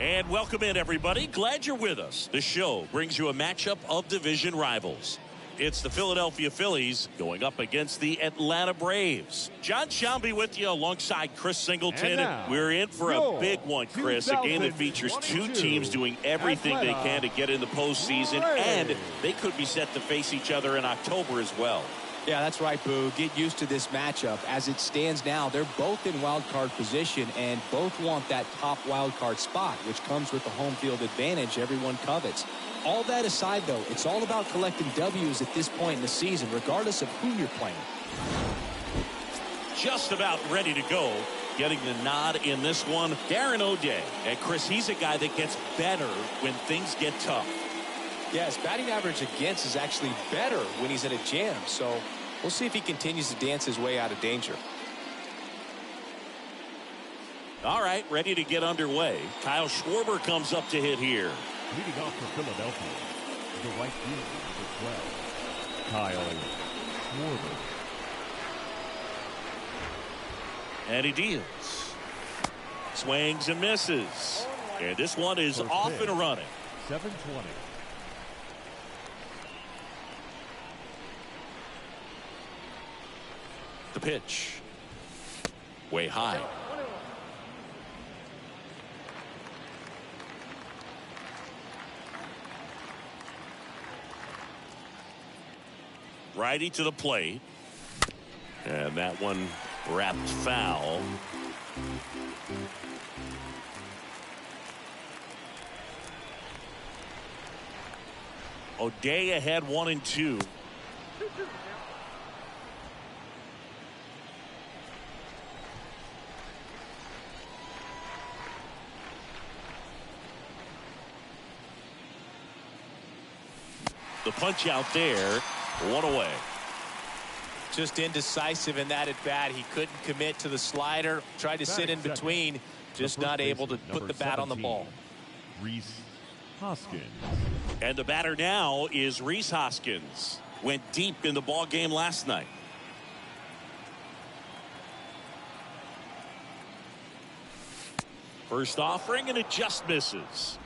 And welcome in, everybody. Glad you're with us. The show brings you a matchup of division rivals. It's the Philadelphia Phillies going up against the Atlanta Braves. John Schaumby with you alongside Chris Singleton. We're in for a big one, Chris. A game that features two teams doing everything they can to get in the postseason, and they could be set to face each other in October as well. Yeah, that's right, Boo. Get used to this matchup. As it stands now, they're both in wild card position and both want that top wild card spot, which comes with the home field advantage everyone covets. All that aside, though, it's all about collecting W's at this point in the season, regardless of who you're playing. Just about ready to go. Getting the nod in this one, Darren O'Day. And Chris, he's a guy that gets better when things get tough. Yeah, his batting average against is actually better when he's at a jam, so we'll see if he continues to dance his way out of danger. All right, ready to get underway. Kyle Schwarber comes up to hit here. Leading off for Philadelphia, the right fielder, 12, Kyle Schwarber. And he deals. Swings and misses. And this one is off and running. 720. The pitch. Way high. Righty to the plate. And that one wrapped foul. O'Day ahead 1-2. The punch out there, one away. Just indecisive in that at bat. He couldn't commit to the slider, tried to sit in between, just not able to put the bat on the ball. Rhys Hoskins. And the batter now is Rhys Hoskins. Went deep in the ball game last night. First offering, and it just misses.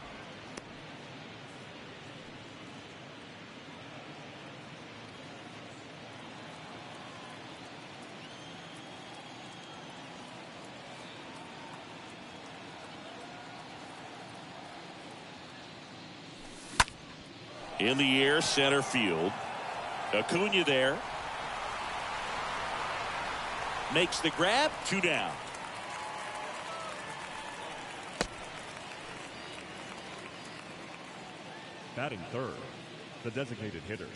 In the air, center field. Acuna there. Makes the grab, 2 down. Batting third, the designated hitter.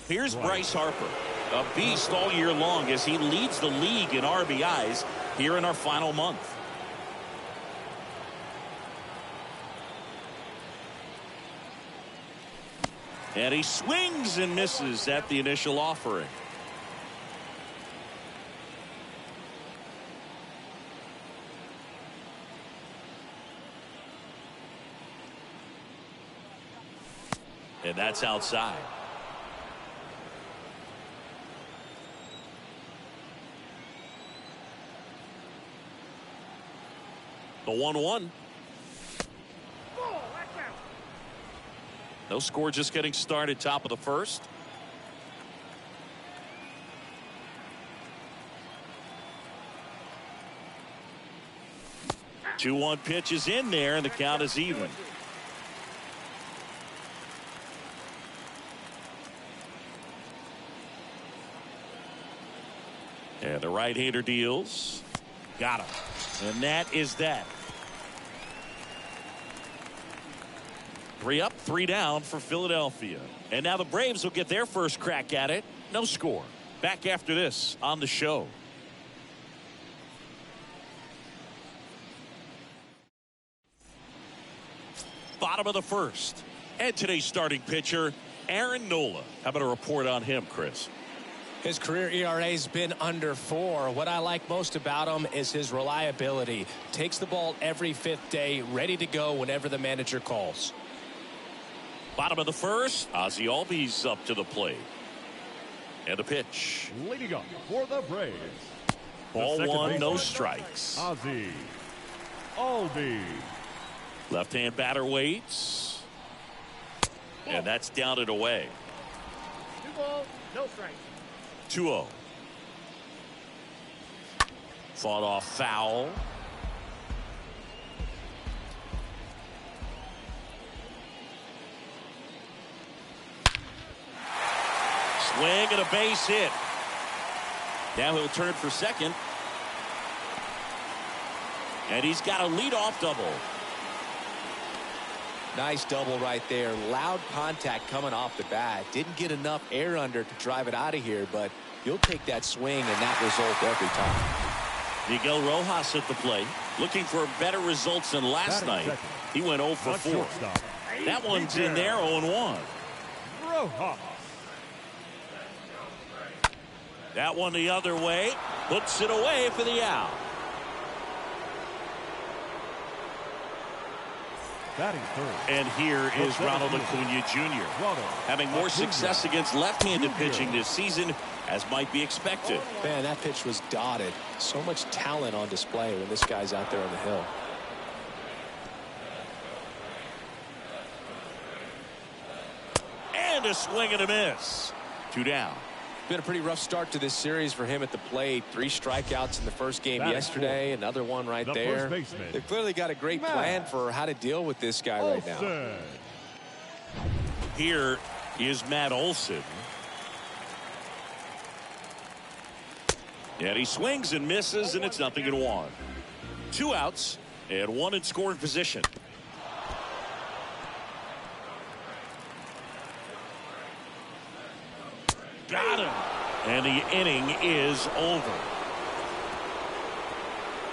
Here's Bryce Harper, a beast all year long as he leads the league in RBIs here in our final month. And he swings and misses at the initial offering. And that's outside. The 1-1. No score, just getting started, top of the first. Two 2-1 pitch is in there, and the count is even. And the right-hander deals. Got him. And that is that. 3 up, 3 down for Philadelphia. And now the Braves will get their first crack at it. No score. Back after this on the show. Bottom of the first. And today's starting pitcher, Aaron Nola. How about a report on him, Chris? His career ERA has been under 4. What I like most about him is his reliability. Takes the ball every 5th day, ready to go whenever the manager calls. Bottom of the first, Ozzie Albies up to the plate. And a pitch. Leading up for the Braves. Ball 1, no strikes. Ozzie Albies. Left-hand batter waits. And that's down and away. 2-0, no strike. 2-0. Fought off foul. Swing and a base hit. Now he'll turn for second. And he's got a leadoff double. Nice double right there. Loud contact coming off the bat. Didn't get enough air under to drive it out of here, but you'll take that swing and that result every time. Miguel Rojas at the plate, looking for better results than last night. He went 0 for 4. That one's in there, 0-1. Rojas. That one the other way, puts it away for the out. Batting third. And here is Ronald Acuna Jr. having more success against left-handed pitching this season, as might be expected. Man, that pitch was dotted. So much talent on display when this guy's out there on the hill. And a swing and a miss. 2 down. Been a pretty rough start to this series for him at the plate. 3 strikeouts in the first game yesterday. Another one right there. They've clearly got a great plan for how to deal with this guy right now. Here is Matt Olson. And he swings and misses, and it's 0-1. 2 outs and 1 in scoring position. Got him. And the inning is over.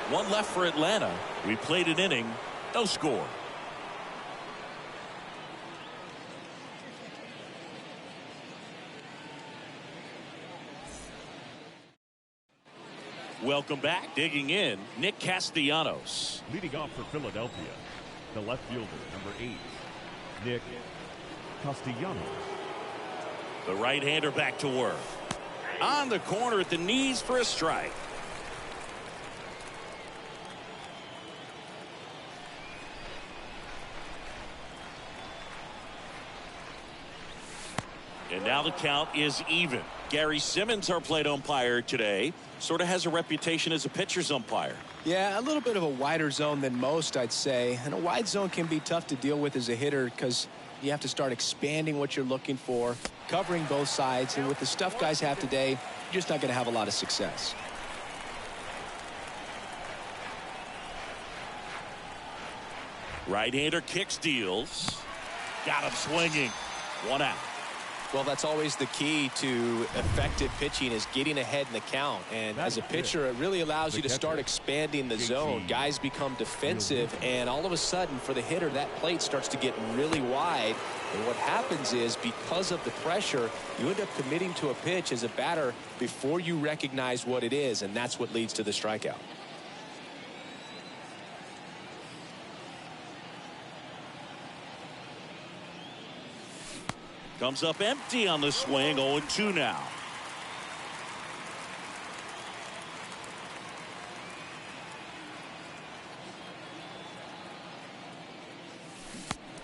1 left for Atlanta. We played an inning, no score. Welcome back. Digging in, Nick Castellanos. Leading off for Philadelphia, the left fielder, number 8, Nick Castellanos. The right-hander back to work. On the corner at the knees for a strike. And now the count is even. Gary Simmons, our plate umpire today, sort of has a reputation as a pitcher's umpire. Yeah, a little bit of a wider zone than most, I'd say. And a wide zone can be tough to deal with as a hitter because you have to start expanding what you're looking for, covering both sides. And with the stuff guys have today, you're just not going to have a lot of success. Right-hander kicks, deals. Got him swinging. 1 out. Well, that's always the key to effective pitching, is getting ahead in the count. And as a pitcher, it really allows you to start expanding the zone. Guys become defensive, and all of a sudden, for the hitter, that plate starts to get really wide. And what happens is, because of the pressure, you end up committing to a pitch as a batter before you recognize what it is, and that's what leads to the strikeout. Comes up empty on the swing. 0-2 now.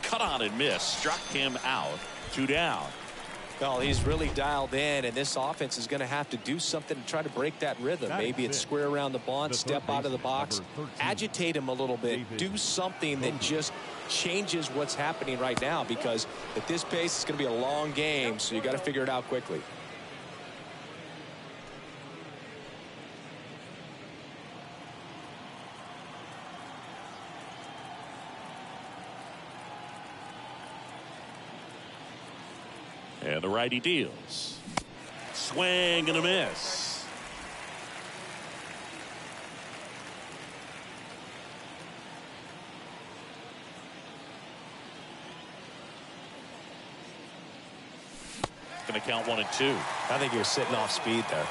Cut on and miss. Struck him out. 2 down. Well, he's really dialed in, and this offense is going to have to do something to try to break that rhythm. Maybe it's square around the bunt, step out of the box, agitate him a little bit, do something that just changes what's happening right now, because at this pace it's going to be a long game, so you got to figure it out quickly. And the righty deals. Swing and a miss. Going to count 1 and 2. I think you're sitting off speed there.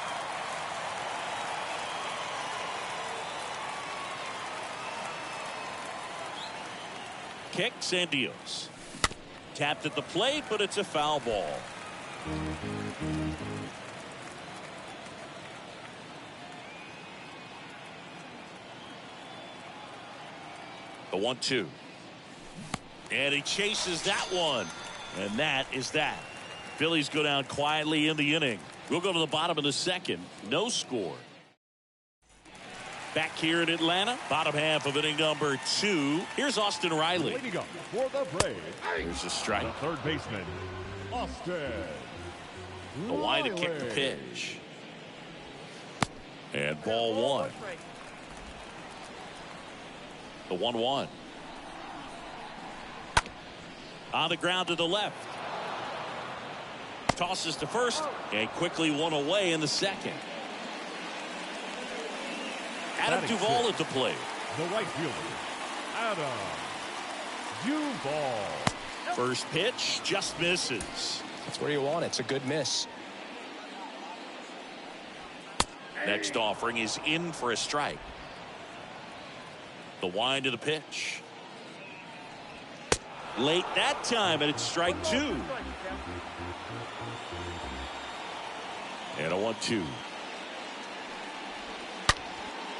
Kicks and deals. Tapped at the plate, but it's a foul ball. The 1-2. And he chases that one. And that is that. Phillies go down quietly in the inning. We'll go to the bottom of the second. No score. Back here in Atlanta, bottom half of inning number 2. Here's Austin Riley. Leading up for the Braves. There's a strike. The third baseman, Austin The line to kick the pitch. And ball 1. The 1-1. On the ground to the left. Tosses to first and quickly one away in the second. Adam Duvall at the plate. The right fielder, Adam Duvall. First pitch just misses. That's where you want it. It's a good miss. Next offering is in for a strike. The wind to the pitch. Late that time, and it's strike 2. And a 1-2.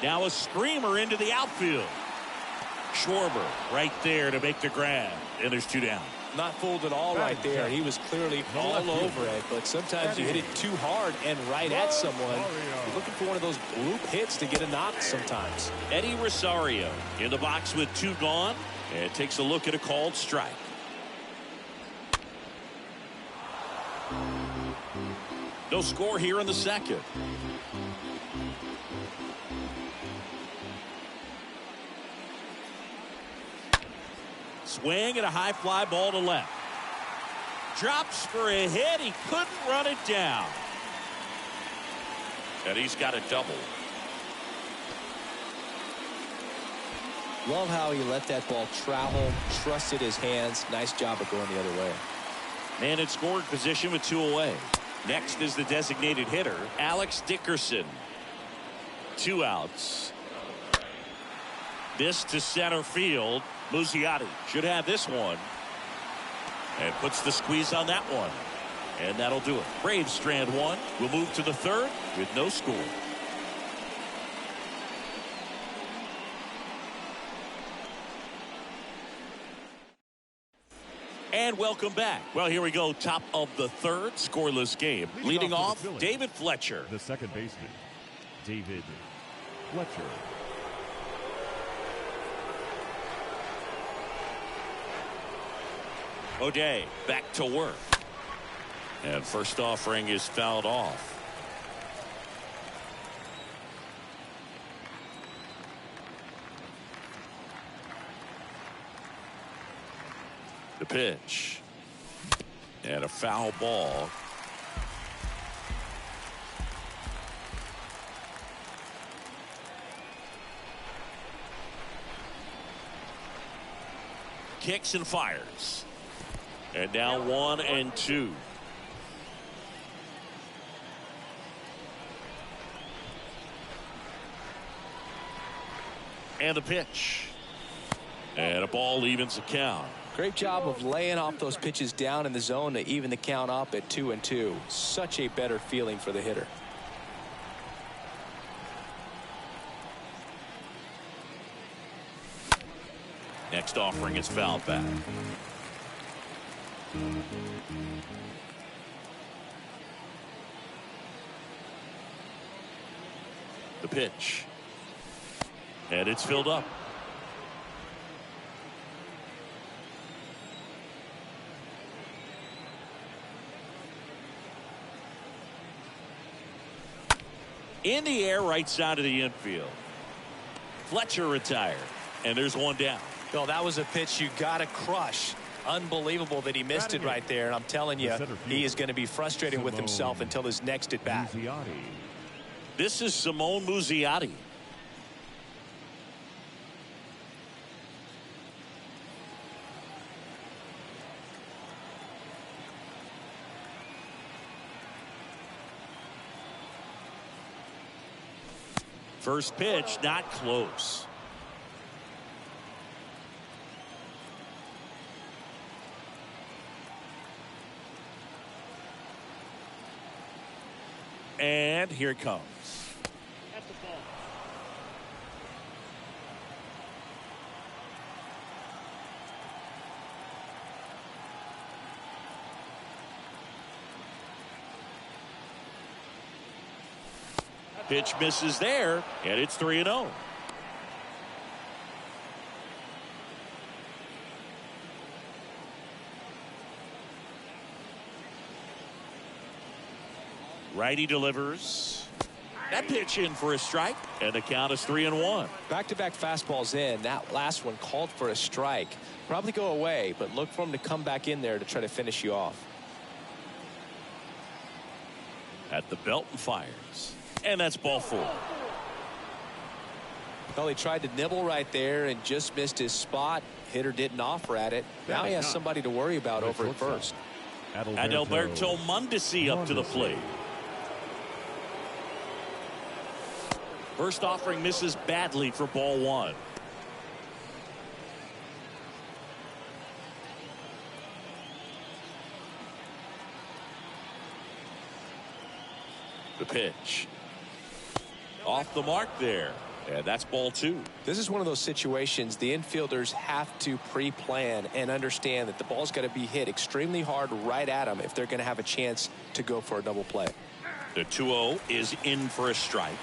Now a screamer into the outfield. Schwarber right there to make the grab. And there's 2 down. Not fooled at all right there. He was clearly all over it, but sometimes you hit it too hard and right at someone. You're looking for one of those bloop hits to get a knock sometimes. Eddie Rosario in the box with 2 gone, and takes a look at a called strike. No score here in the second. Swing and a high fly ball to left. Drops for a hit. He couldn't run it down. And he's got a double. Love how he let that ball travel, trusted his hands. Nice job of going the other way. Man in scoring position with 2 away. Next is the designated hitter, Alex Dickerson. 2 outs. This to center field. Muzziotti should have this one. And puts the squeeze on that one. And that'll do it. Braves strand 1. We'll move to the third with no score. And welcome back. Well, here we go. Top of the third. Scoreless game. Leading off, David Fletcher. The second baseman, David Fletcher. O'Day back to work. And first offering is fouled off. The pitch. And a foul ball. Kicks and fires. And now 1-2. And the pitch. And a ball evens the count. Great job of laying off those pitches down in the zone to even the count up at 2-2. Such a better feeling for the hitter. Next offering is fouled back. The pitch. And it's filled up. In the air, right side of the infield. Fletcher retired. And there's 1 down. Well, that was a pitch you got to crush. Unbelievable that he missed it right there. And I'm telling you, he is going to be frustrated with himself until his next at bat. This is Simone Muzziotti. First pitch, not close. And here it comes. That's the ball. Pitch misses there, and it's 3-0. Righty delivers. That pitch in for a strike, and the count is 3-1. Back-to-back fastballs in. That last one called for a strike. Probably go away, but look for him to come back in there to try to finish you off. At the belt and fires. And that's ball 4. Well, he tried to nibble right there and just missed his spot. Hitter didn't offer at it. Now he has somebody to worry about over at first. Adalberto Mondesi up to the plate. First offering misses badly for ball 1. The pitch. Off the mark there. And that's ball 2. This is one of those situations the infielders have to pre-plan and understand that the ball's got to be hit extremely hard right at them if they're going to have a chance to go for a double play. The 2-0 is in for a strike.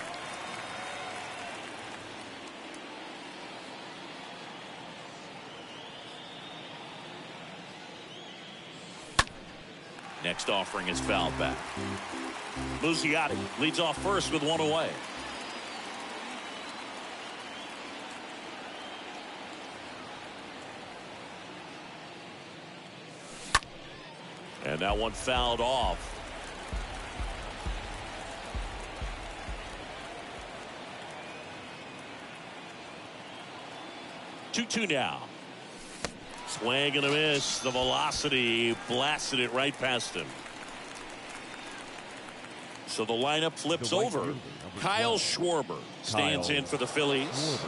Next offering is fouled back. Muzziotti leads off first with 1 away. And that one fouled off. Two now. Swing and a miss. The velocity blasted it right past him. So the lineup flips over. Kyle Schwarber stands in for the Phillies.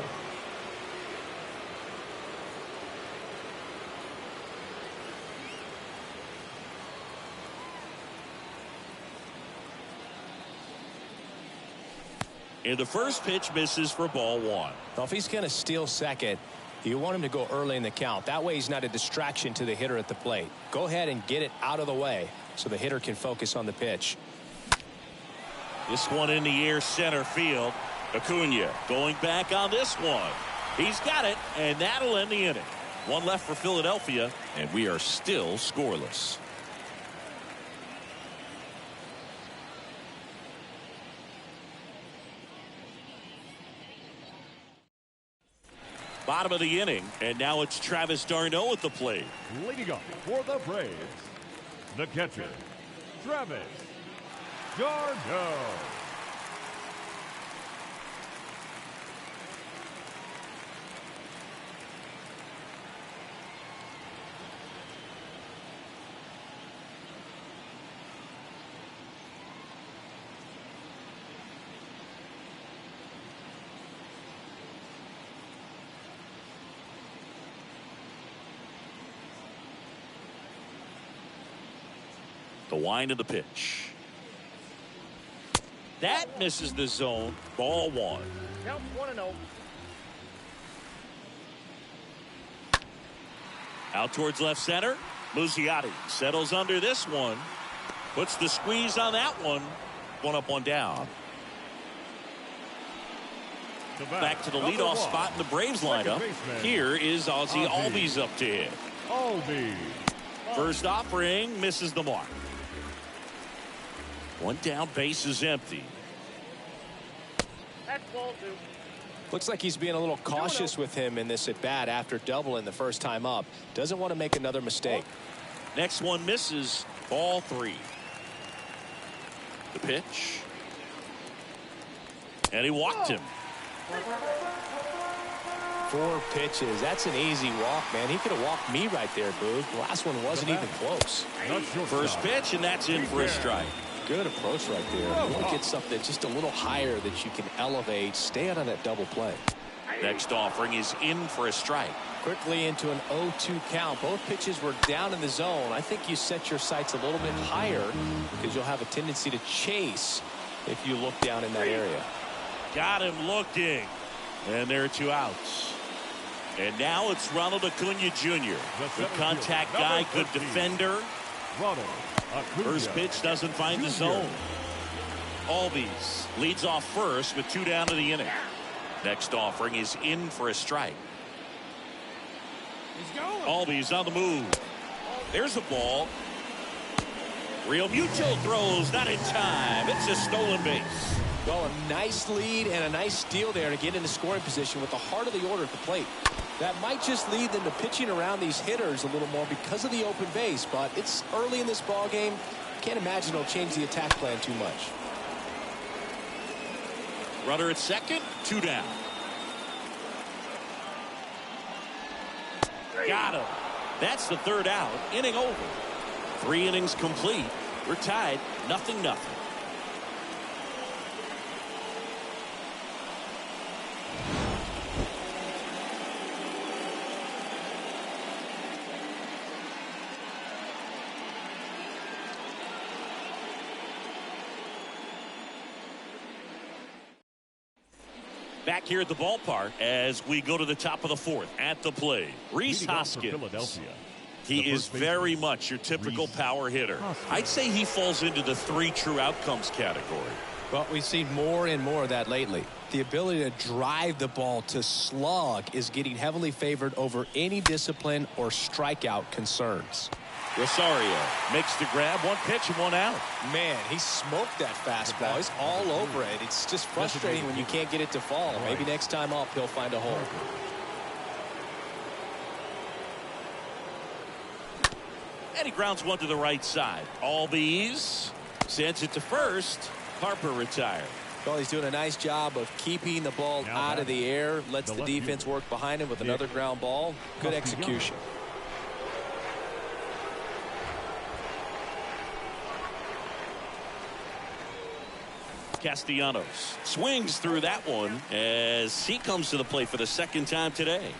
And the first pitch misses for ball 1. Well, if he's going to steal second, you want him to go early in the count. That way he's not a distraction to the hitter at the plate. Go ahead and get it out of the way so the hitter can focus on the pitch. This one in the air center field. Acuna going back on this one. He's got it, and that'll end the inning. One left for Philadelphia, and we are still scoreless. Bottom of the inning, and now it's Travis d'Arnaud at the plate. Leading up for the Braves, the catcher, Travis d'Arnaud. The wind of the pitch. That misses the zone. Ball 1. Count 1-0. Out towards left center. Muzziotti settles under this one. Puts the squeeze on that one. One up, one down. Back to the leadoff spot in the Braves lineup. Here is Ozzie Albies up to hit. Albies. First offering misses the mark. One down, base is empty. That's ball 2. Looks like he's being a little cautious with him in this at bat after doubling the first time up. Doesn't want to make another mistake. Next one misses. Ball 3. The pitch. And he walked him. 4 pitches. That's an easy walk, man. He could have walked me right there, Boog. The last one wasn't even close. First pitch, and that's in for a strike. Good approach right there. You want to get something just a little higher that you can elevate. Stay out on that double play. Next offering is in for a strike. Quickly into an 0-2 count. Both pitches were down in the zone. I think you set your sights a little bit higher because you'll have a tendency to chase if you look down in that area. Got him looking. And there are 2 outs. And now it's Ronald Acuna Jr. Good contact guy, good defender. Ronald Acuna. First pitch doesn't find the zone. Albies leads off first with 2 down to the inning. Next offering is in for a strike. Albies on the move. There's a ball. Real Muto throws, not in time. It's a stolen base. Well, a nice lead and a nice steal there to get into scoring position with the heart of the order at the plate. That might just lead them to pitching around these hitters a little more because of the open base, but it's early in this ball game. Can't imagine it'll change the attack plan too much. Runner at second, 2 down. Got him. That's the 3rd out. Inning over. 3 innings complete. We're tied, 0-0. Back here at the ballpark as we go to the top of the 4th. At the plate, Rhys Hoskins. Philadelphia. He is very much your typical power hitter. I'd say he falls into the 3 true outcomes category. Well, we've seen more and more of that lately. The ability to drive the ball to slug is getting heavily favored over any discipline or strikeout concerns. Rosario makes the grab, 1 pitch and 1 out. Man, he smoked that fastball. He's all over it. It's just frustrating when you can't get it to fall. Maybe next time up he'll find a hole. And he grounds 1 to the right side. Albies sends it to first. Harper retired. Well, he's doing a nice job of keeping the ball out of the air. Lets the defense work behind him with another ground ball. Good execution. Castellanos swings through that one as he comes to the plate for the 2nd time today.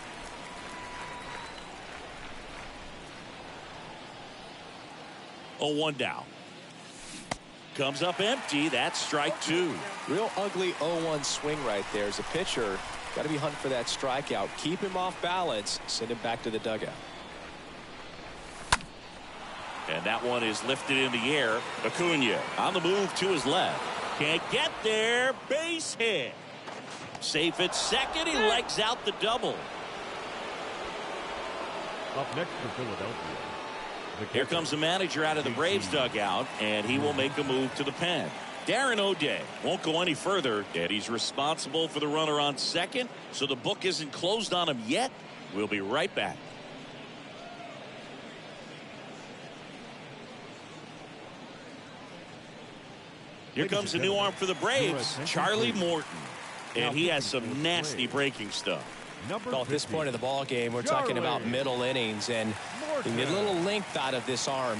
Oh, 1 down. Comes up empty. That's strike 2. Real ugly 0-1 swing right there. As a pitcher, got to be hunting for that strikeout. Keep him off balance. Send him back to the dugout. And that one is lifted in the air. Acuna on the move to his left. Can't get there. Base hit. Safe at second. He legs out the double. Up next for Philadelphia. Here comes the manager out of the Braves dugout, and he will make a move to the pen. Darren O'Day won't go any further, and he's responsible for the runner on second, so the book isn't closed on him yet. We'll be right back. Here comes the new arm for the Braves, Charlie Morton. And he has some nasty breaking stuff. Well, at this point of the ball game, we're talking about middle innings, and we get a little length out of this arm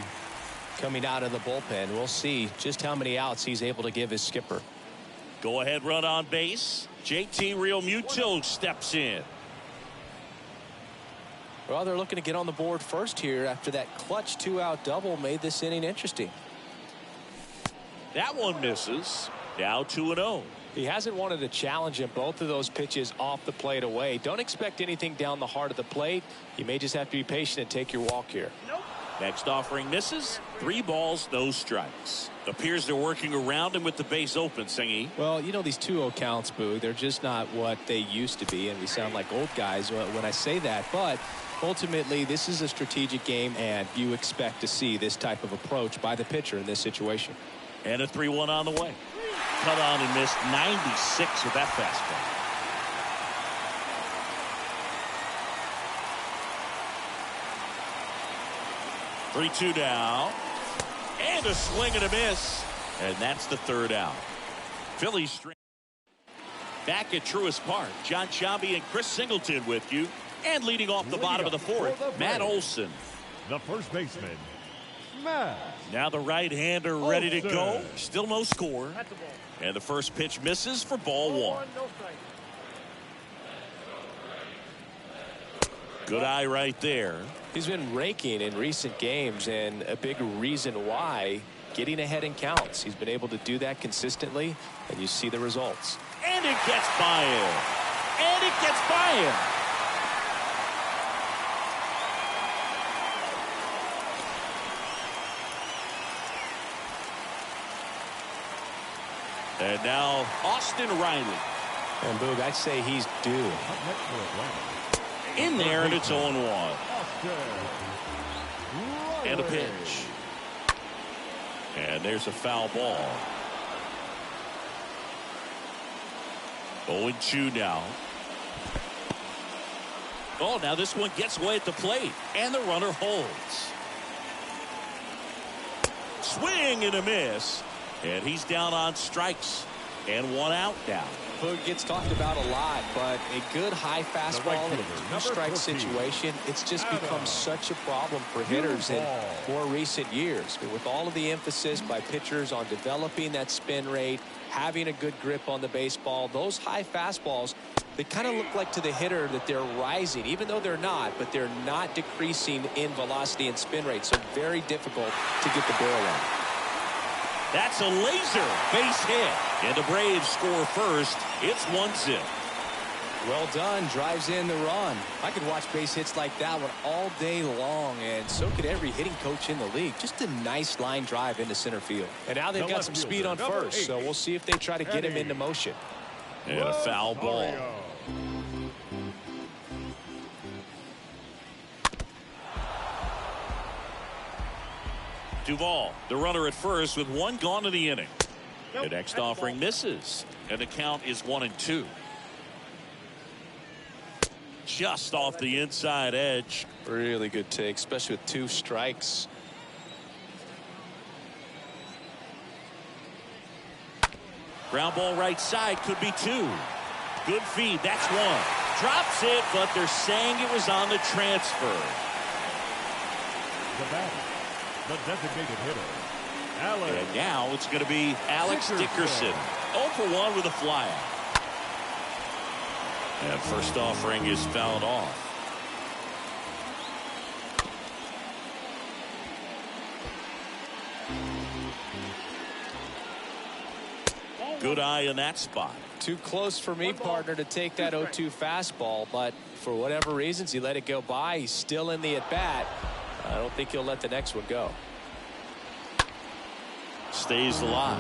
coming out of the bullpen. We'll see just how many outs he's able to give his skipper. Go ahead run on base. JT Real Muto steps in. Well, they're looking to get on the board first here after that clutch 2-out double made this inning interesting. That one misses. Now 2-0. He hasn't wanted to challenge him. Both of those pitches off the plate away. Don't expect anything down the heart of the plate. You may just have to be patient and take your walk here. Next offering misses. 3 balls, no strikes. Appears they're working around him with the base open, Singy. Well, you know, these 2-0 counts, Boo, they're just not what they used to be, and we sound like old guys when I say that. But ultimately, this is a strategic game, and you expect to see this type of approach by the pitcher in this situation. And a 3-1 on the way. Cut on and missed 96 with that fastball. Three-2 down. And a swing and a miss. And that's the 3rd out. Phillies back at Truist Park. John Sciambi and Chris Singleton with you. And leading off the bottom of the 4th, Matt Olson. The first baseman, Matt. Now the right-hander ready to go. Still no score. And the first pitch misses for ball 1. Good eye right there. He's been raking in recent games, and a big reason why, getting ahead in counts. He's been able to do that consistently, and you see the results. And it gets by him. And it gets by him. And now Austin Riley. And Boog, I'd say he's due. Up next for Atlanta. In there, and it's 0-1. Austin And a Riley. pitch. And there's a foul ball. 0-2 now. Oh, now this one gets away at the plate. And the runner holds. Swing and a miss. And he's down on strikes. And 1 out now. Boog gets talked about a lot, but a good high fastball in a two-strike situation, it's just become such a problem for hitters in more recent years. But with all of the emphasis by pitchers on developing that spin rate, having a good grip on the baseball, those high fastballs, they kind of look like to the hitter that they're rising, even though they're not, but they're not decreasing in velocity and spin rate. So very difficult to get the barrel on. That's a laser base hit. And the Braves score first. It's 1-0. Well done. Drives in the run. I could watch base hits like that one all day long, and so could every hitting coach in the league. Just a nice line drive into center field. And now they've got some speed on first, so we'll see if they try to get him into motion. And a foul ball. Duvall, the runner at first with 1 gone in the inning. The next offering misses, and the count is 1-2. Just off the inside edge. Really good take, especially with 2 strikes. Ground ball right side, could be 2. Good feed, that's 1. Drops it, but they're saying it was on the transfer. The batter, the designated hitter, Alex. And now it's going to be Alex Dickerson. 0 for 1 with a flyout. And first offering is fouled off. Good eye in that spot. Too close for me, partner, to take that 0-2 fastball, but for whatever reasons, he let it go by. He's still in the at-bat. I don't think he'll let the next one go. Stays alive.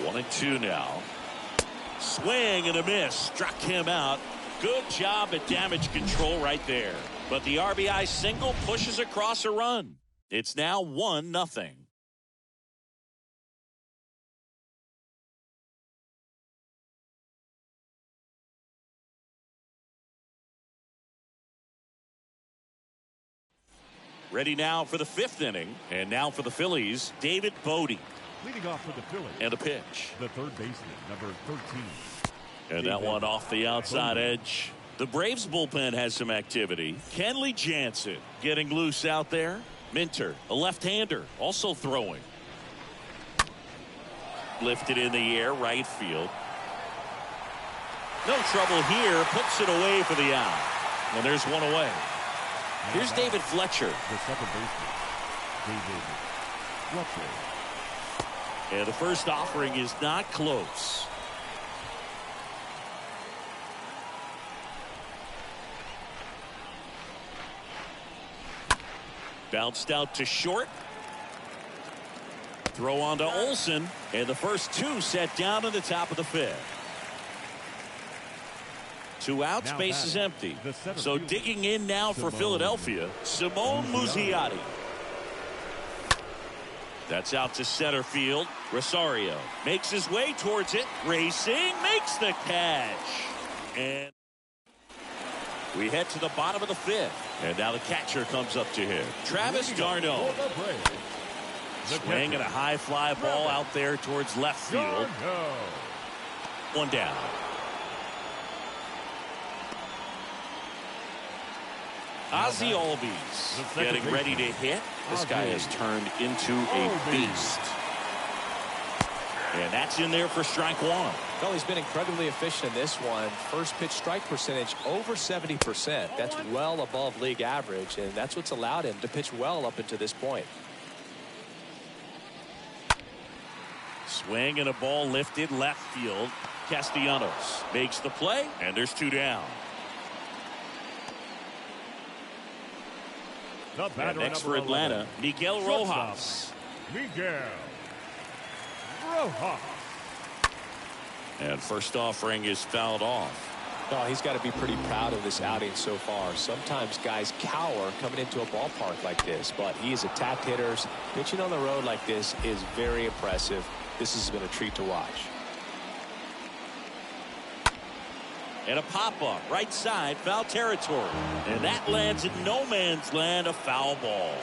1-2 now. Swing and a miss. Struck him out. Good job at damage control right there. But the RBI single pushes across a run. It's now 1-0. Ready now for the 5th inning. And now for the Phillies, David Bodie. Leading off for the Phillies. And a pitch. The third baseman, number 13. And that one off the outside edge. The Braves bullpen has some activity. Kenley Jansen getting loose out there. Minter, a left-hander, also throwing. Lifted in the air, right field. No trouble here. Puts it away for the out. And there's one away. Here's David Fletcher. The second baseman, David Fletcher. And the first offering is not close. Bounced out to short. Throw on to Olsen. And the first 2 set down in the top of the 5th. 2 outs, Now base is batting, empty. the center So fielder, digging in now for Simone Philadelphia, Simone Muzziotti. That's out to center field. Rosario makes his way towards it. Racing, makes the catch. And we head to the bottom of the 5th. And now the catcher comes up to him. Travis d'Arnaud. For the Braves, the Swing and a catcher, high fly ball out there towards left field. d'Arnaud. 1 down. Ozzie Albies getting ready to hit. This guy has turned into a beast. And that's in there for strike 1. Well, he's been incredibly efficient in this one. First pitch strike percentage over 70%. That's well above league average, and that's what's allowed him to pitch well up until this point. Swing and a ball lifted left field. Castellanos makes the play, and there's 2 down. The batter, And next for number Atlanta, 11, Miguel shortstop, Rojas. Miguel Rojas. And first offering is fouled off. Oh, he's got to be pretty proud of this outing so far. Sometimes guys cower coming into a ballpark like this, but he has attacked hitters. Pitching on the road like this is very impressive. This has been a treat to watch. And a pop-up right side, foul territory. And that lands in no man's land, a foul ball.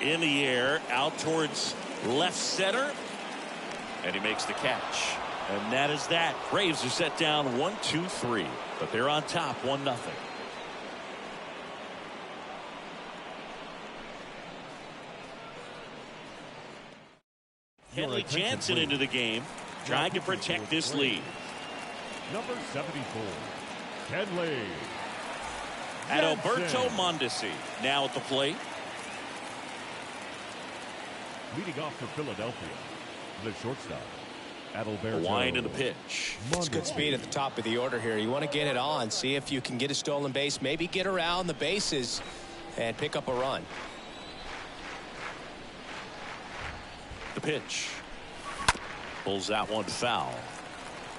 In the air, out towards left center. And he makes the catch. And that is that. Braves are set down 1-2-3. But they're on top 1-0. Henley Jansen into the game, trying to protect this lead. Number 74, Kenley. And Alberto Mondesi now at the plate. Leading off for Philadelphia, the shortstop, Adalberto. The wind and the pitch. It's good speed at the top of the order here. You want to get it on, see if you can get a stolen base, maybe get around the bases and pick up a run. The pitch. Pulls that one foul.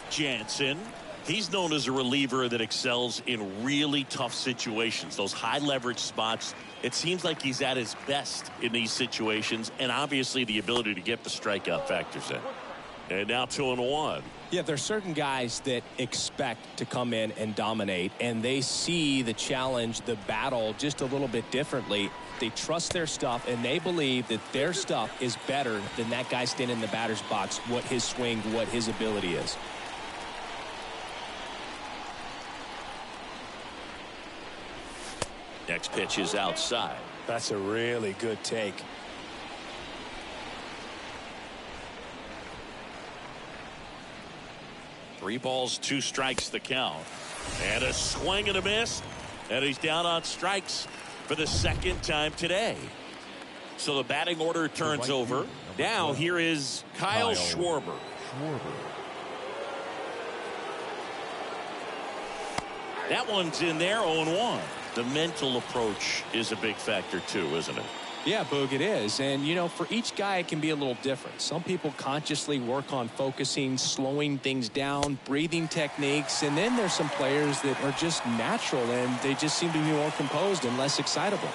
Jansen, he's known as a reliever that excels in really tough situations. Those high leverage spots, it seems like he's at his best in these situations, and obviously the ability to get the strikeout factors in. And now 2-1. Yeah, there's certain guys that expect to come in and dominate, and they see the challenge, the battle just a little bit differently. They trust their stuff, and they believe that their stuff is better than that guy standing in the batter's box, what his swing, what his ability is. Next pitch is outside. That's a really good take. Three balls, 2 strikes the count. And a swing and a miss. And he's down on strikes for the second time today. So the batting order turns over. Now here is Kyle Schwarber. That one's in there, 0-1. The mental approach is a big factor too, isn't it? Yeah, Boog, it is. And, you know, for each guy, it can be a little different. Some people consciously work on focusing, slowing things down, breathing techniques. And then there's some players that are just natural and they just seem to be more composed and less excitable.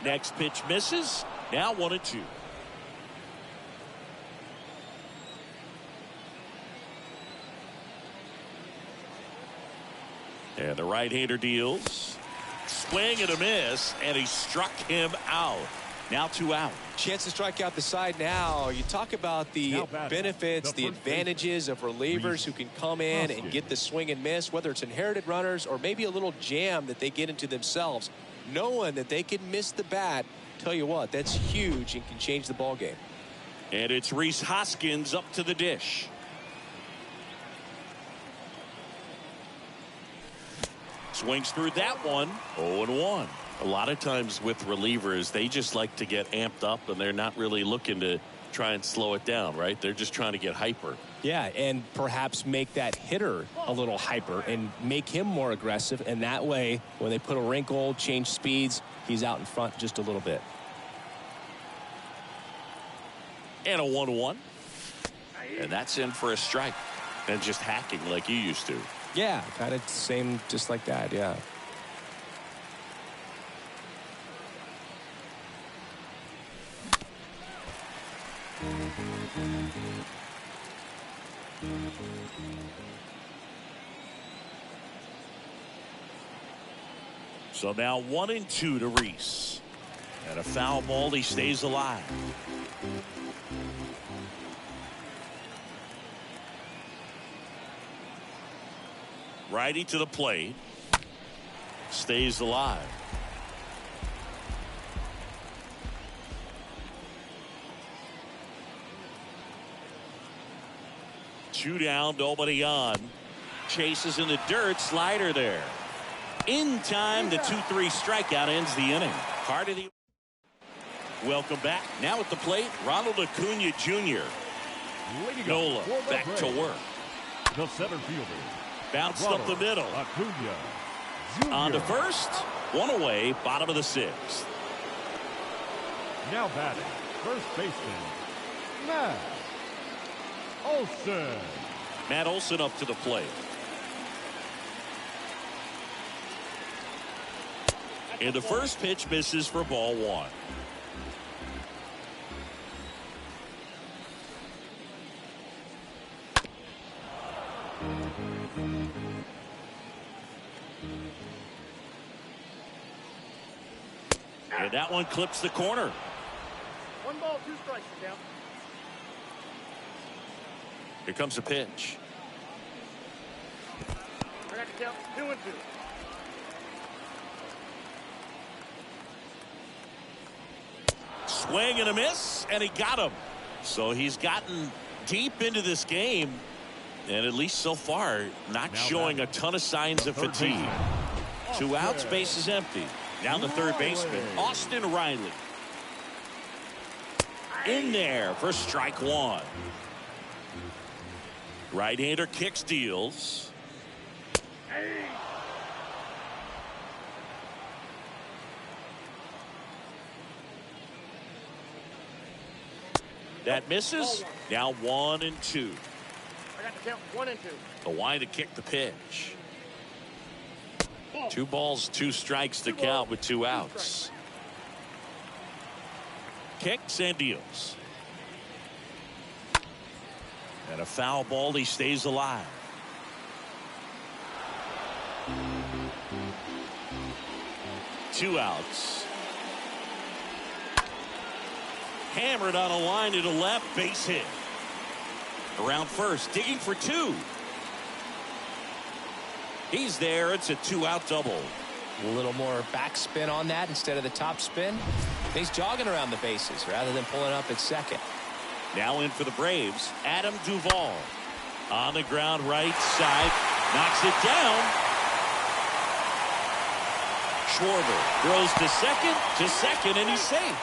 Next pitch misses. Now 1-2. And the right-hander deals. Swing and a miss, and he struck him out. Now 2 out. Chance to strike out the side now. You talk about the benefits, the advantages of relievers who can come in and get the swing and miss, whether it's inherited runners or maybe a little jam that they get into themselves. Knowing that they can miss the bat, tell you what, that's huge and can change the ball game. And it's Rhys Hoskins up to the dish. Swings through that one. 0-1. A lot of times with relievers, they just like to get amped up and they're not really looking to try and slow it down, right? They're just trying to get hyper. Yeah, and perhaps make that hitter a little hyper and make him more aggressive. And that way, when they put a wrinkle, change speeds, he's out in front just a little bit. And a 1-1. And that's in for a strike. And just hacking like you used to. Yeah, kind of same, just like that, yeah. So now 1-2 to Rhys. And a foul ball, he stays alive. Righty to the plate. Stays alive. 2 down, nobody on. Chases in the dirt, slider there. In time, the 2-3 strikeout ends the inning. Part of the welcome back. Now at the plate, Ronald Acuna Jr. Nola back to work. The center fielder. Bounced up the middle. Acuna Jr. On to first. One away, bottom of the 6th. Now batting, first baseman, Matt Olson. Matt Olson up to the plate. And the first pitch misses for ball 1. And that one clips the corner. 1 ball, 2 strikes, count. Here comes a pitch. I got to count 2-2. Swing and a miss, and he got him. So he's gotten deep into this game, and at least so far, not now showing a ton of signs of fatigue. 2 outs, base is empty. Now the third baseman, Austin Riley. In there for strike 1. Right-hander kick steals. That misses. Now 1 and 2. I got to count 1 and 2. The wind to kick the pitch. 2 balls, 2 strikes to count with 2 outs. Kicks and deals. And a foul ball. He stays alive. Two outs. Hammered on a line to the left, base hit. Around first, digging for 2. He's there. It's a 2-out double. A little more backspin on that instead of the top spin. He's jogging around the bases rather than pulling up at second. Now in for the Braves, Adam Duvall. On the ground, right side. Knocks it down. Schwarber throws to second, and he's safe.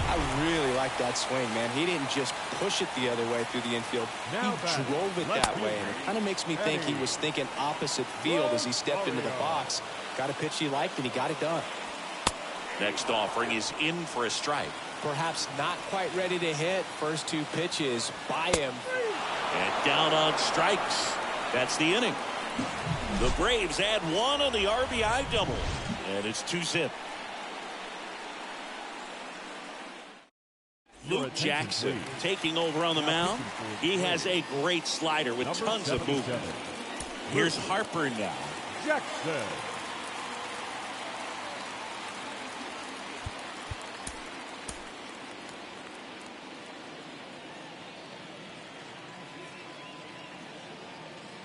I really like that swing, man. He didn't just push it the other way through the infield. Now He drove it that way, and it kind of makes me think he was thinking opposite field as he stepped into the box. Got a pitch he liked, and he got it done. Next offering is in for a strike. Perhaps not quite ready to hit. First 2 pitches by him. And down on strikes. That's the inning. The Braves add 1 on the RBI double. And it's 2-zip. Luke Jackson taking over on the mound. He has a great slider with tons of movement. Here's Harper now. Jackson.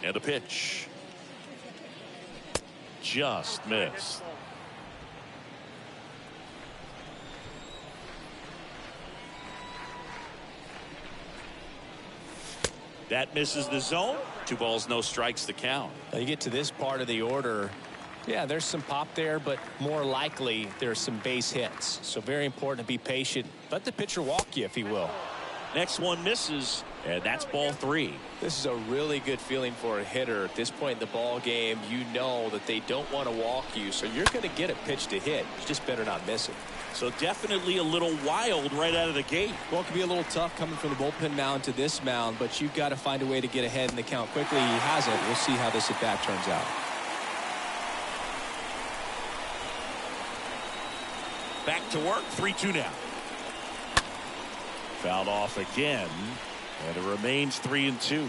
And a pitch. Just missed. That misses the zone. 2 balls, no strikes to count. Now you get to this part of the order. Yeah, there's some pop there, but more likely there's some base hits. So very important to be patient. Let the pitcher walk you, if he will. Next one misses, and that's ball 3. This is a really good feeling for a hitter. At this point in the ball game, you know that they don't want to walk you, so you're going to get a pitch to hit. You just better not miss it. So definitely a little wild right out of the gate. Well, it can be a little tough coming from the bullpen mound to this mound, but you've got to find a way to get ahead in the count quickly. He hasn't. We'll see how this at-bat turns out. Back to work, 3-2 now. Fouled off again, and it remains 3-2.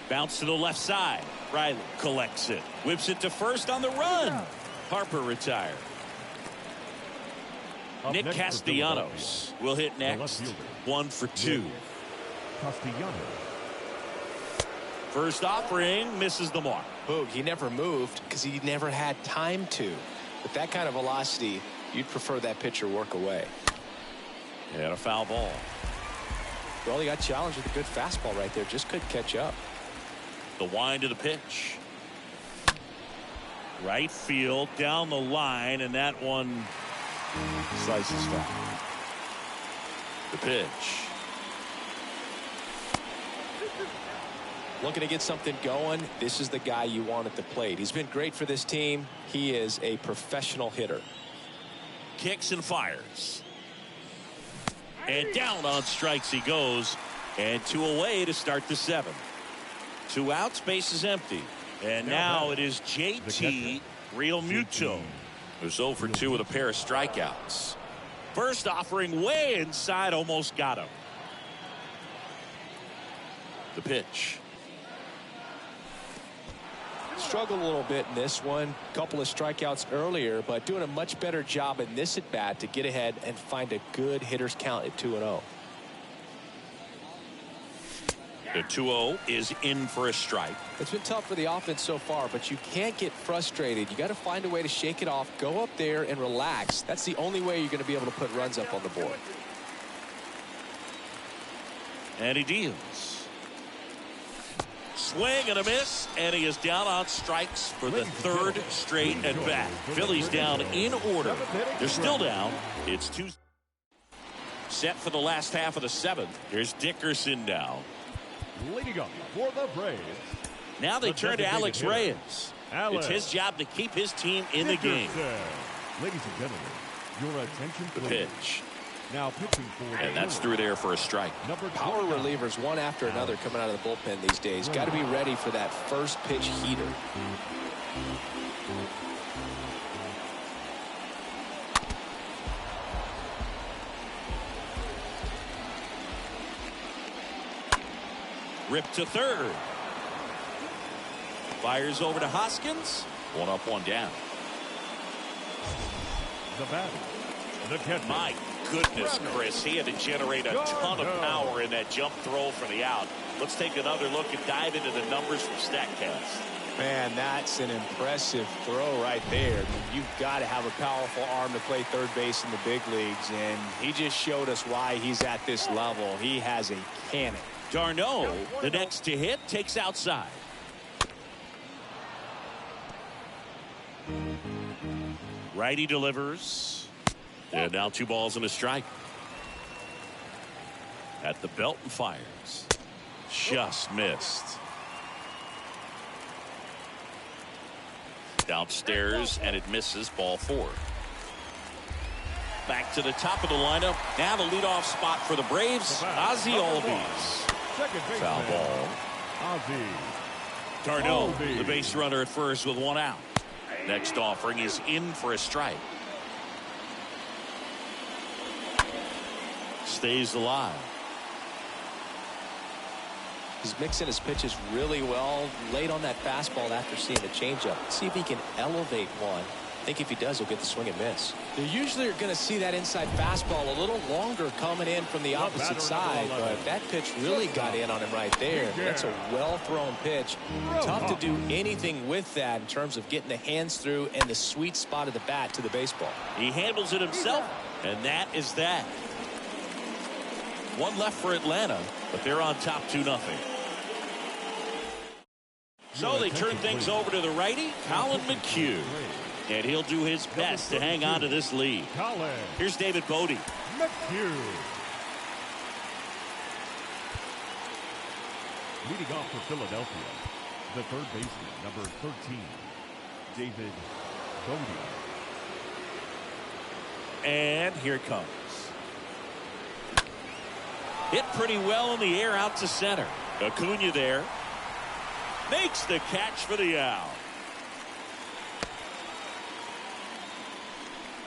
Bounce to the left side. Riley collects it. Whips it to first on the run. Harper retired. Nick Castellanos will hit next. 1 for 2. Castellanos. First offering misses the mark. Boog, he never moved because he never had time to. With that kind of velocity, you'd prefer that pitcher work away. And a foul ball. Well, he got challenged with a good fastball right there. Just couldn't catch up. The wind of the pitch. Right field, down the line, and that one slices foul. The pitch. Looking to get something going. This is the guy you want at the plate. He's been great for this team. He is a professional hitter. Kicks and fires. And down on strikes he goes. And 2 away to start the 7th. 2 outs, base is empty. And now it is JT Realmuto, who's 0 for 2 with a pair of strikeouts. First offering way inside, almost got him. The pitch. Struggled a little bit in this one. Couple of strikeouts earlier, but doing a much better job in this at bat to get ahead and find a good hitter's count at 2-0. The 2-0 is in for a strike. It's been tough for the offense so far, but you can't get frustrated. You got to find a way to shake it off, go up there and relax. That's the only way you're going to be able to put runs up on the board. And he deals. Swing and a miss, and he is down on strikes for the 3rd straight at bat. Phillies down in order. They're still down. It's 2 set for the last half of the 7th. Here's Dickerson now. Leading up for the Braves. Now they turn to Alex Reyes. It's his job to keep his team in the game. Ladies and gentlemen, your attention The please. pitch. Now pitching for And that's through there for a strike. Power relievers one after another coming out of the bullpen these days. Got to be ready for that first pitch heater. Ripped to 3rd. Fires over to Hoskins. 1 up, 1 down. the batter, the catcher. My goodness, Chris, he had to generate a ton of power in that jump throw for the out. Let's take another look and dive into the numbers from StatCast. Man, that's an impressive throw right there. You've got to have a powerful arm to play third base in the big leagues, and he just showed us why he's at this level. He has a cannon. Darno, the next to hit, takes outside. Righty delivers. And now 2 balls and a strike. At the belt and fires. Just missed. Downstairs, and it misses. Ball 4. Back to the top of the lineup. Now the leadoff spot for the Braves. Ozzie Albies. Foul ball. Ozzie. Darno, the base runner at first with 1 out. Next offering is in for a strike. Stays alive. He's mixing his pitches really well. Late on that fastball after seeing the changeup. See if he can elevate one. I think if he does, he'll get the swing and miss. They usually are going to see that inside fastball a little longer coming in from the opposite side, but that pitch really got in on him right there. That's a well-thrown pitch. Tough to do anything with that in terms of getting the hands through and the sweet spot of the bat to the baseball. He handles it himself, and that is that. 1 left for Atlanta, but they're on top 2-0. So they turn things over to the righty, Colin McHugh. And he'll do his best to hang on to this lead. Here's David Bodie. McHugh. Leading off for Philadelphia, the third baseman, number 13, David Bodie. And here it comes. Hit pretty well in the air out to center. Acuna there. Makes the catch for the out.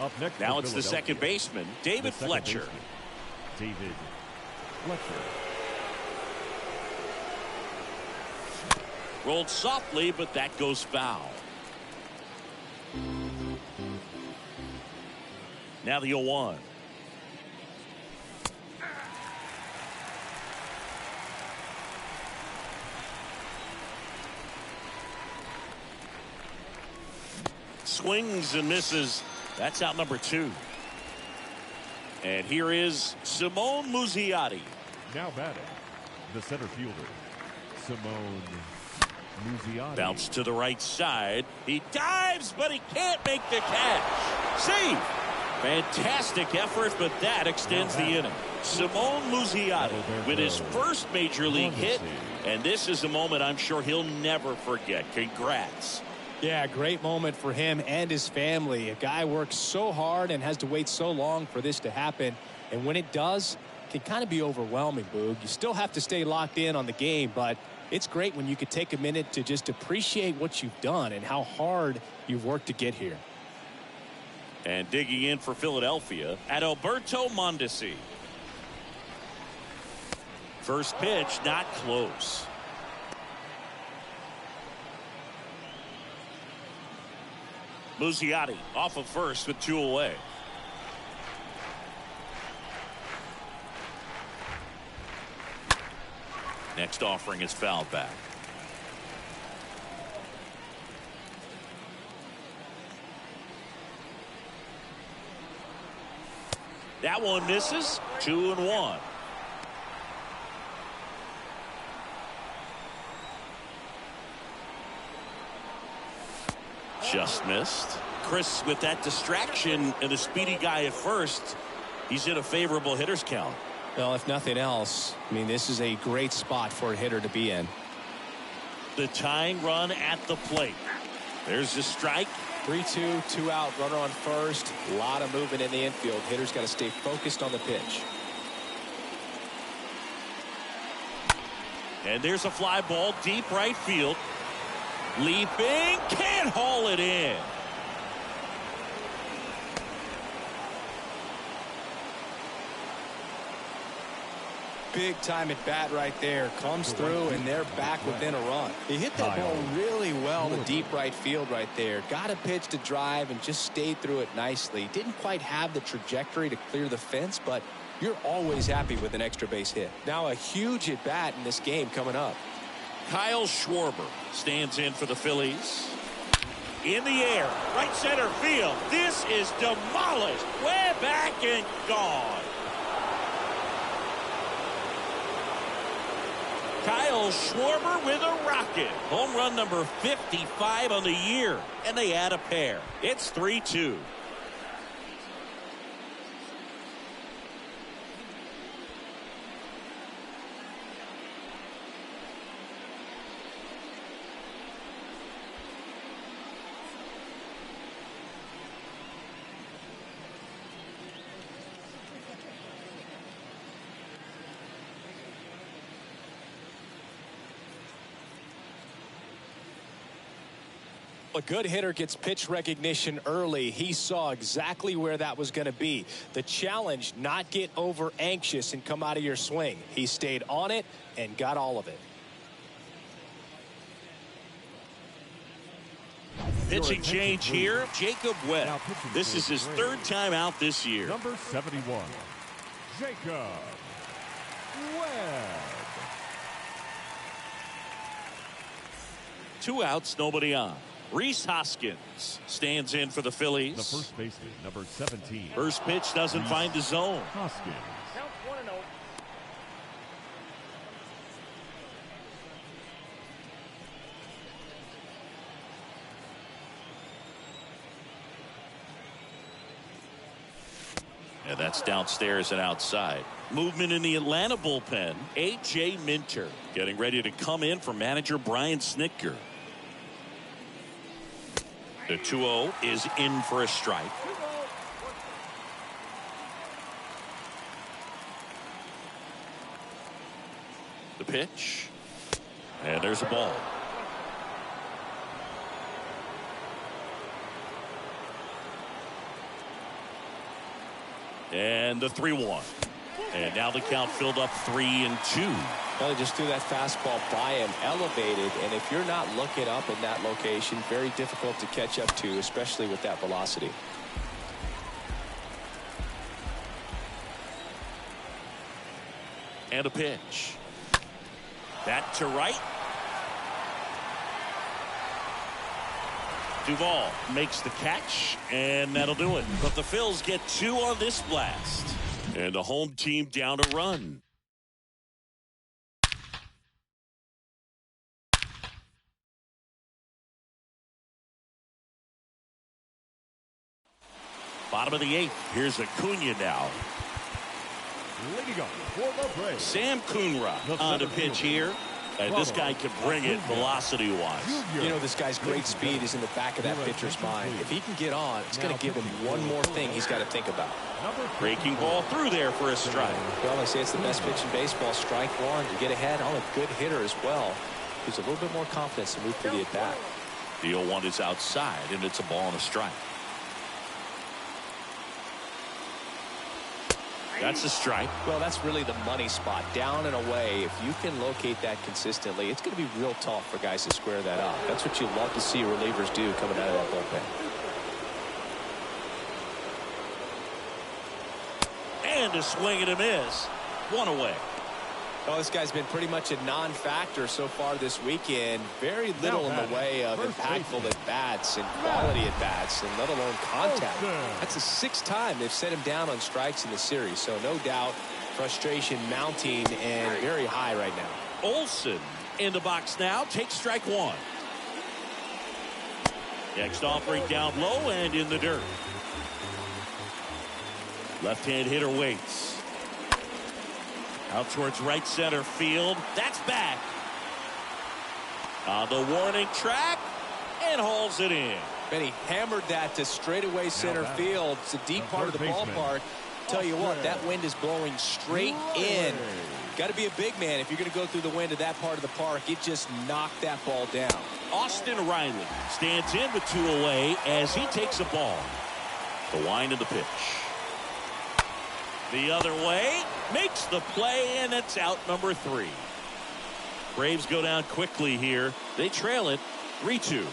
Up next now it's the second baseman, David Fletcher. David Fletcher. Rolled softly, but that goes foul. Now the 0-1. Swings and misses. That's out number 2. And here is Simone Muzziotti. Now batting, the center fielder, Simone Muzziotti. Bounce to the right side. He dives, but he can't make the catch. Save. Fantastic effort, but that extends the inning. Simone Muzziotti with his first major league hit. And this is a moment I'm sure he'll never forget. Congrats. Yeah, great moment for him and his family. A guy works so hard and has to wait so long for this to happen. And when it does, it can kind of be overwhelming, Boog. You still have to stay locked in on the game, but it's great when you could take a minute to just appreciate what you've done and how hard you've worked to get here. And digging in for Philadelphia, Adalberto Mondesi. First pitch, not close. Muzziotti off of first with 2 away. Next offering is fouled back. That one misses. 2-1. Just missed. Chris with that distraction and a speedy guy at first. He's in a favorable hitter's count. Well, if nothing else, I mean, this is a great spot for a hitter to be in. The tying run at the plate. There's the strike. 3-2, 2 out, runner on first. A lot of movement in the infield. Hitter's got to stay focused on the pitch. And there's a fly ball deep right field. Leaping, can't haul it in. Big time at bat right there. Comes through and they're back within a run. He hit that ball really well to deep right field right there. Got a pitch to drive and just stayed through it nicely. Didn't quite have the trajectory to clear the fence, but you're always happy with an extra base hit. Now a huge at bat in this game coming up. Kyle Schwarber stands in for the Phillies. In the air, right center field. This is demolished. Way back and gone. Kyle Schwarber with a rocket. Home run number 55 on the year. And they add a pair. It's 3-2. A good hitter gets pitch recognition early. He saw exactly where that was going to be. The challenge, not get over anxious and come out of your swing. He stayed on it and got all of it. Pitching change here, Jacob Webb. This is his third time out this year. Number 71, Jacob Webb. 2 outs, nobody on. Rhys Hoskins stands in for the Phillies. The first baseman, number 17. First pitch doesn't find the zone. Hoskins. Count 1-0. And that's downstairs and outside. Movement in the Atlanta bullpen. A.J. Minter getting ready to come in for manager Brian Snitker. The 2-0 is in for a strike. The pitch. And there's a ball. And the 3-1. And now the count filled up 3-2. Well, they just threw that fastball by him, elevated, and if you're not looking up in that location, very difficult to catch up to, especially with that velocity. And a pitch. That to right. Duvall makes the catch, and that'll do it. But the Phils get 2 on this blast. And the home team down a run. Bottom of the 8th. Here's Acuna now. Leading up for the Braves, Sam Coonrod on the pitch here. And this guy can bring it velocity-wise. You know, this guy's great speed is in the back of that pitcher's mind. If he can get on, it's going to give him one more thing he's got to think about. Breaking ball through there for a strike. Well, they say it's the best pitch in baseball. Strike one. You get ahead on a good hitter as well. Gives a little bit more confidence to move through the at-bat. The 0-1 is outside, and it's a ball and a strike. That's a strike. Well, that's really the money spot. Down and away. If you can locate that consistently, it's going to be real tough for guys to square that up. That's what you love to see relievers do coming out of that bullpen. And a swing and a miss. 1 away. Well, this guy's been pretty much a non-factor so far this weekend. Very little in the way of impactful at-bats and quality at-bats, and let alone contact. That's the 6th time they've set him down on strikes in the series. So no doubt frustration mounting and very high right now. Olsen in the box now. Takes strike 1. Next offering down low and in the dirt. Left-hand hitter waits. Out towards right center field. That's back. On the warning track. And hauls it in. And he hammered that to straightaway center field. It's a deep part of the ballpark. Tell you what, that wind is blowing straight in. Got to be a big man if you're going to go through the wind of that part of the park. It just knocked that ball down. Austin Riley stands in with 2 away as he takes a ball. The wind of the pitch. The other way, makes the play, and it's out number 3. Braves go down quickly here. They trail it 3-2.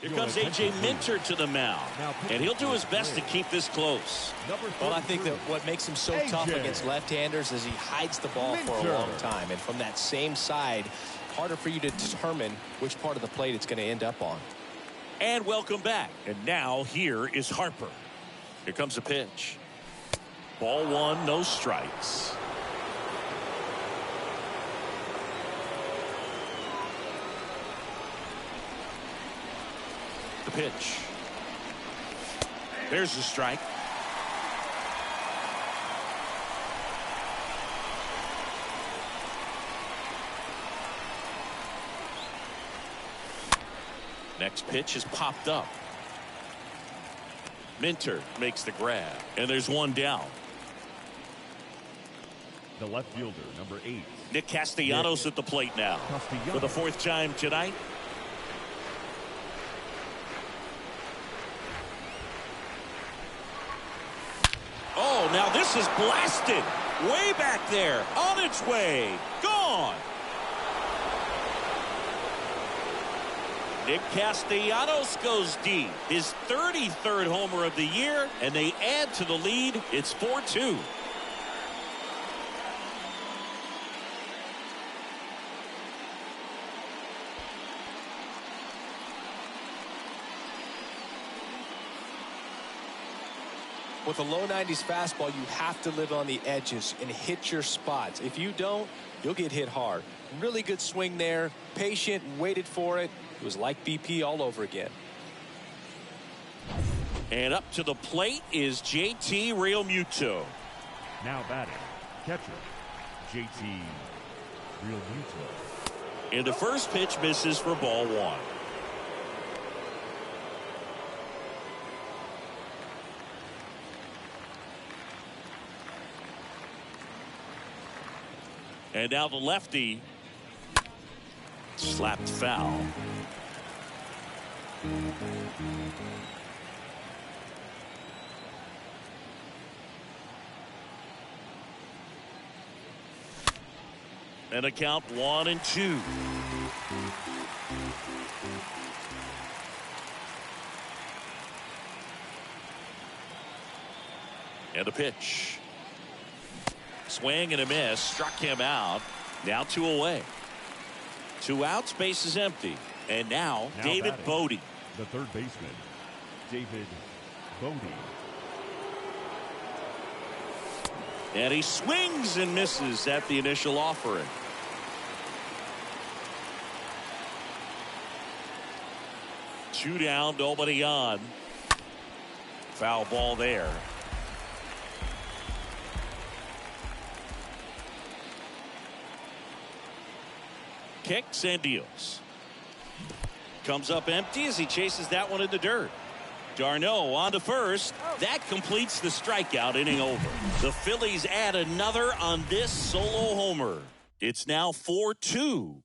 Here comes A.J. Minter to the mound, and he'll do his best to keep this close. Well, I think that what makes him so tough against left-handers is he hides the ball for a long time, and from that same side, harder for you to determine which part of the plate it's going to end up on. And welcome back. And now here is Harper. Here comes the pitch. Ball 1, no strikes. The pitch. There's the strike. Next pitch is popped up. Minter makes the grab, and there's 1 down. the left fielder, number 8. Nick Castellanos at the plate now for the 4th time tonight. Oh, now this is blasted way back there, on its way, gone. Nick Castellanos goes deep, his 33rd homer of the year, and they add to the lead. It's 4-2. With a low 90s fastball, you have to live on the edges and hit your spots. If you don't, you'll get hit hard. Really good swing there. Patient, waited for it. It was like BP all over again. And up to the plate is JT Realmuto. Now batting, catcher, JT Realmuto. And the first pitch misses for ball 1. And now the lefty slapped foul. And a count 1-2. And a pitch. Swing and a miss, struck him out. Now 2 away. 2 outs, base is empty. And now David batting, Bodie. the third baseman, David Bodie. And he swings and misses at the initial offering. Two down, nobody on. Foul ball there. Kicks and deals. Comes up empty as he chases that one in the dirt. Darno on to first. That completes the strikeout, inning over. The Phillies add another on this solo homer. It's now 4-2.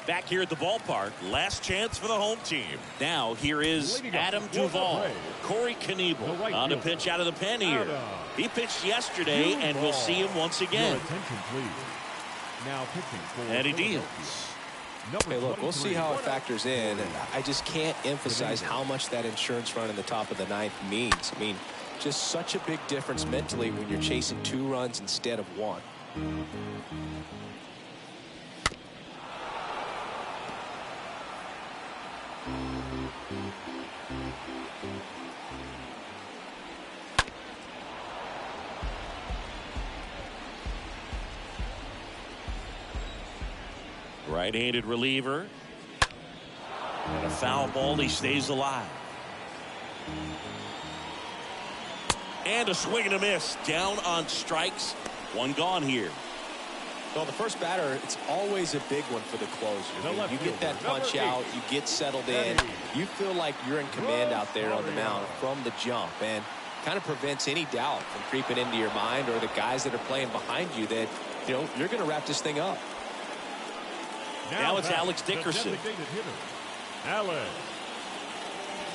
Back here at the ballpark, last chance for the home team. Now here is Adam Duvall. Corey Knebel on the pitch out of the pen here. He pitched yesterday, and we'll see him once again. Attention, please. Now pitching for And he deals. Hey, look, we'll see how it factors in. I just can't emphasize how much that insurance run in the top of the ninth means. I mean, just such a big difference mentally when you're chasing 2 runs instead of 1. Right-handed reliever. And a foul ball. He stays alive. And a swing and a miss. Down on strikes. 1 gone here. Well, the first batter, it's always a big one for the closer. I mean, you get that punch out, you get settled in, you feel like you're in command out there on the mound from the jump, and kind of prevents any doubt from creeping into your mind or the guys that are playing behind you that, you know, you're going to wrap this thing up. Now it's Alex Dickerson. Alex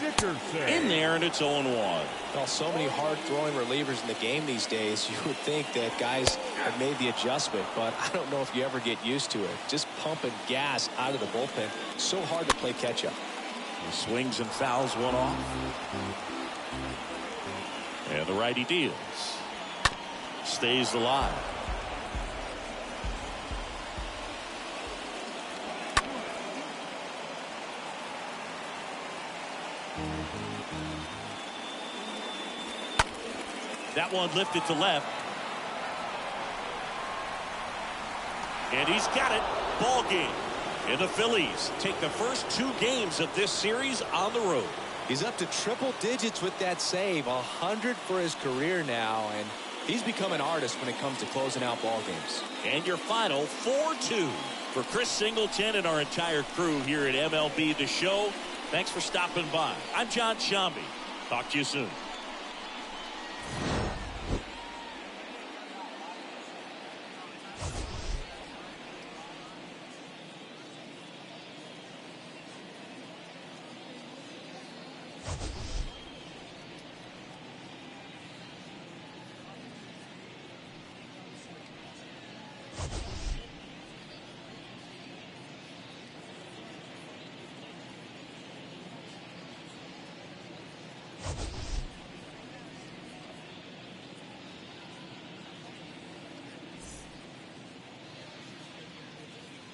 Dickerson. In there, and it's 0-1. Well, so many hard-throwing relievers in the game these days, you would think that guys have made the adjustment, but I don't know if you ever get used to it. Just pumping gas out of the bullpen, so hard to play catch-up. He swings and fouls one off. And the righty deals. Stays alive. That one lifted to left. And he's got it. Ball game. And the Phillies take the first 2 games of this series on the road. He's up to triple digits with that save. 100 for his career now. And he's become an artist when it comes to closing out ball games. And your final 4-2 for Chris Singleton and our entire crew here at MLB The Show. Thanks for stopping by. I'm John Shambi. Talk to you soon.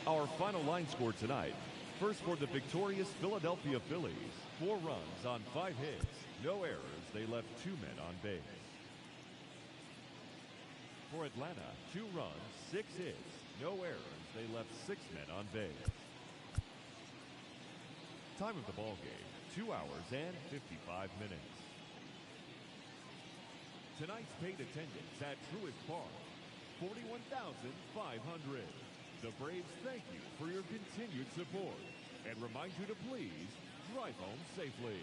Our final line score tonight. First for the victorious Philadelphia Phillies. 4 runs on 5 hits. No errors. They left 2 men on base. For Atlanta, 2 runs, 6 hits. No errors. They left 6 men on base. Time of the ball game, 2 hours and 55 minutes. Tonight's paid attendance at Truist Park, 41,500. The Braves thank you for your continued support and remind you to please drive home safely.